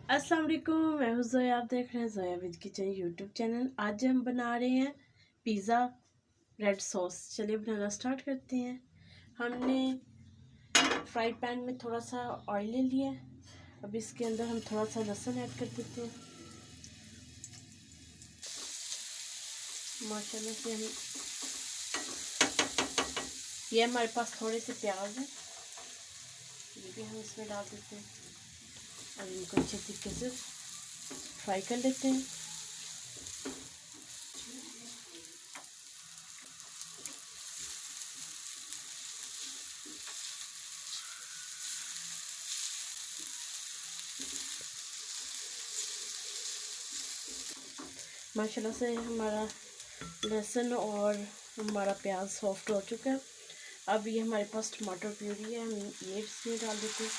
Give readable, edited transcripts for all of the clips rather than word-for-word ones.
अस्सलाम वालेकुम, मैं हूँ जोया। आप देख रहे हैं Zoya with kitchen YouTube channel. आज हम बना रहे हैं पिज़्ज़ा रेड सॉस। चलिए बनाना स्टार्ट करते हैं। हमने फ्राई पैन में थोड़ा सा ऑयल ले लिया है। अब इसके अंदर हम थोड़ा सा लहसुन ऐड कर देते हैं। माशाल्लाह से हम ये हमारे पास थोड़े से प्याज हैं, ये भी हम इसमें डाल देते हैं और इनको अच्छे तरीके से फ्राई कर लेते हैं। माशाल्लाह से हमारा लहसुन और हमारा प्याज सॉफ्ट हो चुका है। अब ये हमारे पास टमाटर प्यूरी है, हम ये इसमें डाल देते हैं।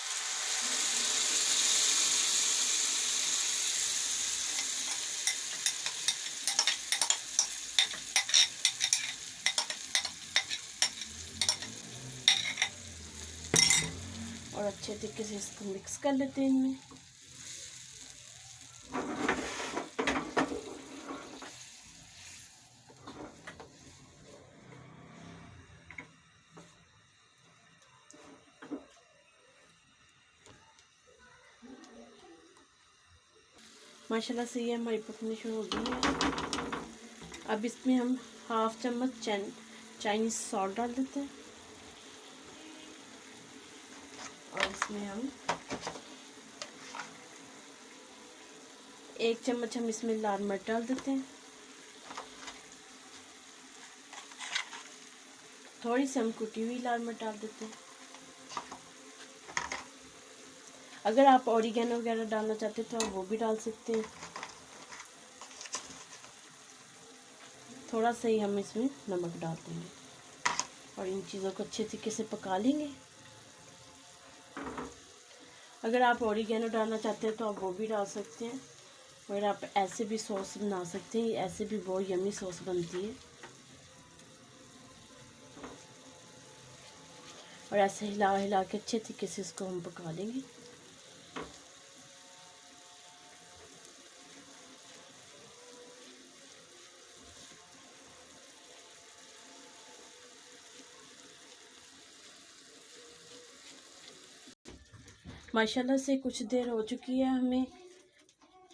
और अच्छे तरीके से इसको मिक्स कर लेते हैं इनमें। माशाल्लाह से ये हमारी पकनी शुरू हो गई है। अब इसमें हम हाफ चम्मच चाइनीज़ सॉल्ट डाल देते हैं और इसमें हम 1 चम्मच हम इसमें लाल मिर्च डाल देते हैं। थोड़ी सी हम कुटी हुई लाल मिर्च डाल देते हैं। अगर आप ऑरिगेनो वगैरह डालना चाहते हैं तो आप वो भी डाल सकते हैं। थोड़ा सा ही हम इसमें नमक डाल देंगे और इन चीज़ों को अच्छे तरीके से पका लेंगे। अगर आप ऑरिगेनो डालना चाहते हैं तो आप वो भी डाल सकते हैं, और आप ऐसे भी सॉस बना सकते हैं। ऐसे भी बहुत यमी सॉस बनती है। और ऐसे हिला हिला के अच्छे तरीके से इसको हम पका लेंगे। माशाल्लाह से कुछ देर हो चुकी है हमें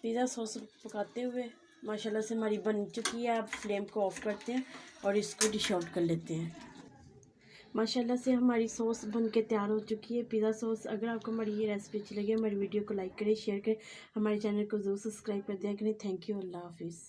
पिज़्ज़ा सॉस पकाते हुए। माशाल्लाह से हमारी बन चुकी है। अब फ्लेम को ऑफ करते हैं और इसको डिश आउट कर लेते हैं। माशाल्लाह से हमारी सॉस बन के तैयार हो चुकी है, पिज़्ज़ा सॉस। अगर आपको हमारी ये रेसिपी अच्छी लगे, हमारी वीडियो को लाइक करें, शेयर करें, हमारे चैनल को ज़रूर सब्सक्राइब कर दिया करें। थैंक यू, अल्लाह हाफिज़।